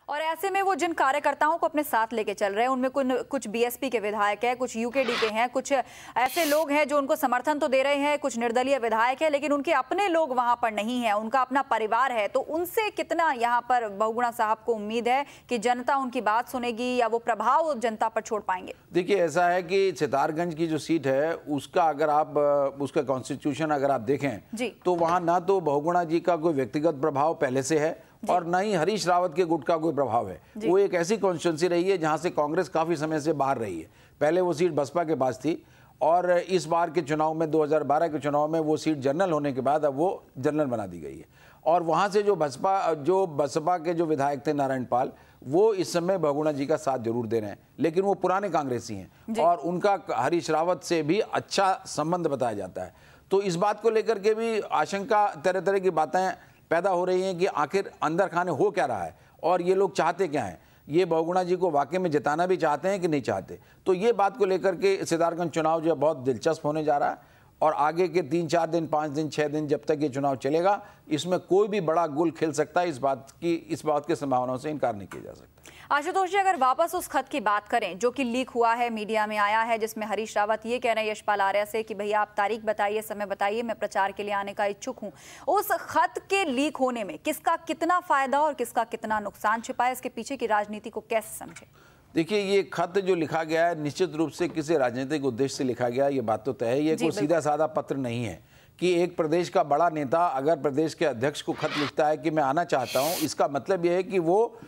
और ऐसे में वो जिन कार्यकर्ताओं को अपने साथ लेके चल रहे हैं उनमें कुछ बीएसपी के विधायक हैं, कुछ यूकेडी के हैं, कुछ ऐसे लोग हैं जो उनको समर्थन तो दे रहे हैं, कुछ निर्दलीय विधायक हैं, लेकिन उनके अपने लोग वहां पर नहीं है, उनका अपना परिवार है। तो उनसे कितना यहाँ पर बहुगुणा साहब को उम्मीद है कि जनता उनकी बात सुनेगी या वो प्रभाव जनता पर छोड़ पाएंगे? देखिए, ऐसा है कि सितारगंज की जो सीट है उसका अगर आप उसका कॉन्स्टिट्यूशन अगर आप देखें तो वहां ना तो बहुगुणा जी का कोई व्यक्तिगत प्रभाव पहले से है और न ही हरीश रावत के गुट का कोई प्रभाव है। वो एक ऐसी कॉन्स्टिट्यूंसी रही है जहां से कांग्रेस काफी समय से बाहर रही है। पहले वो सीट बसपा के पास थी और इस बार के चुनाव में 2012 के चुनाव में वो सीट जनरल होने के बाद अब वो जनरल बना दी गई है। और वहां से जो बसपा के जो विधायक थे नारायण पाल, वो इस समय बहुगुणा जी का साथ जरूर दे रहे हैं, लेकिन वो पुराने कांग्रेसी हैं और उनका हरीश रावत से भी अच्छा संबंध बताया जाता है। तो इस बात को लेकर के भी आशंका, तरह तरह की बातें पैदा हो रही हैं कि आखिर अंदर खाने हो क्या रहा है और ये लोग चाहते क्या हैं। ये बहुगुणा जी को वाकई में जिताना भी चाहते हैं कि नहीं चाहते। तो ये बात को लेकर के सितारगंज चुनाव जो है बहुत दिलचस्प होने जा रहा है और आगे के 3-4 दिन, 5 दिन, 6 दिन जब तक ये चुनाव चलेगा, इसमें कोई भी बड़ा गुल खिल सकता है। इस बात की संभावनाओं से इनकार नहीं किया जा सकता। आशुतोष जी, अगर वापस उस खत की बात करें जो कि लीक हुआ है, मीडिया में आया है, जिसमें हरीश रावत ये कह रहे हैं यशपाल आर्या से कि भैया आप तारीख बताइए, समय बताइए, मैं प्रचार के लिए आने का इच्छुक हूं। उस खत के लीक होने में किसका कितना फायदा और किसका कितना नुकसान छिपा है, इसके पीछे की राजनीति को कैसे समझे? देखिए, ये खत जो लिखा गया है निश्चित रूप से किसी राजनीतिक उद्देश्य से लिखा गया, ये बात तो तय है। ये कोई सीधा साधा पत्र नहीं है कि एक प्रदेश का बड़ा नेता अगर प्रदेश के अध्यक्ष को खत लिखता है कि मैं आना चाहता हूं, इसका मतलब यह है कि वो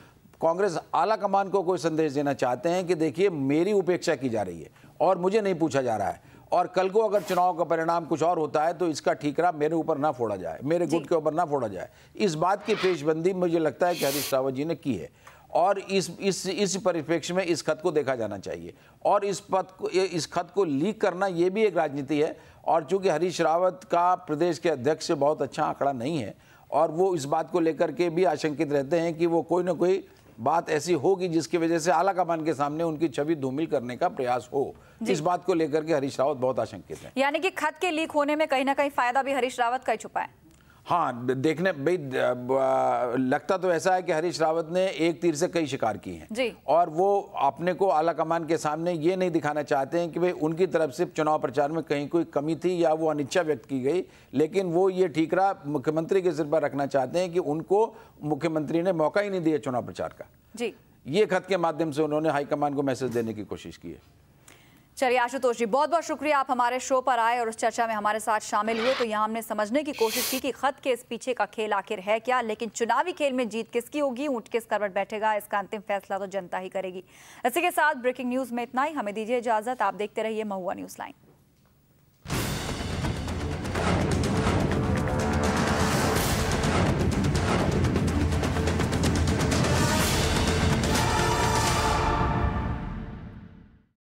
कांग्रेस आला कमान को कोई संदेश देना चाहते हैं कि देखिए मेरी उपेक्षा की जा रही है और मुझे नहीं पूछा जा रहा है, और कल को अगर चुनाव का परिणाम कुछ और होता है तो इसका ठीकरा मेरे ऊपर ना फोड़ा जाए, मेरे गुट के ऊपर ना फोड़ा जाए। इस बात की पेशबंदी मुझे लगता है कि हरीश रावत जी ने की है और इस परिप्रेक्ष्य में इस खत को देखा जाना चाहिए। और इस खत को लीक करना ये भी एक राजनीति है। और चूंकि हरीश रावत का प्रदेश के अध्यक्ष से बहुत अच्छा आंकड़ा नहीं है और वो इस बात को लेकर के भी आशंकित रहते हैं कि वो कोई ना कोई बात ऐसी होगी जिसकी वजह से आला कमान के सामने उनकी छवि धूमिल करने का प्रयास हो। इस बात को लेकर के हरीश रावत बहुत आशंकित है। यानी कि खत के लीक होने में कहीं ना कहीं फायदा भी हरीश रावत का ही छुपा है। हाँ, देखने भाई लगता तो ऐसा है कि हरीश रावत ने एक तीर से कई शिकार किए हैं और वो अपने को आला कमान के सामने ये नहीं दिखाना चाहते हैं कि भाई उनकी तरफ से चुनाव प्रचार में कहीं कोई कमी थी या वो अनिच्छा व्यक्त की गई, लेकिन वो ये ठीकरा मुख्यमंत्री के सिर पर रखना चाहते हैं कि उनको मुख्यमंत्री ने मौका ही नहीं दिया चुनाव प्रचार का। ये खत के माध्यम से उन्होंने हाईकमान को मैसेज देने की कोशिश की है। चलिए आशुतोष जी, बहुत बहुत शुक्रिया, आप हमारे शो पर आए और उस चर्चा में हमारे साथ शामिल हुए। तो यहाँ हमने समझने की कोशिश की कि खत के इस पीछे का खेल आखिर है क्या, लेकिन चुनावी खेल में जीत किसकी होगी, ऊंट किस करवट बैठेगा, इसका अंतिम फैसला तो जनता ही करेगी। इसी के साथ ब्रेकिंग न्यूज में इतना ही। हमें दीजिए इजाजत, आप देखते रहिए महुआ न्यूज लाइन।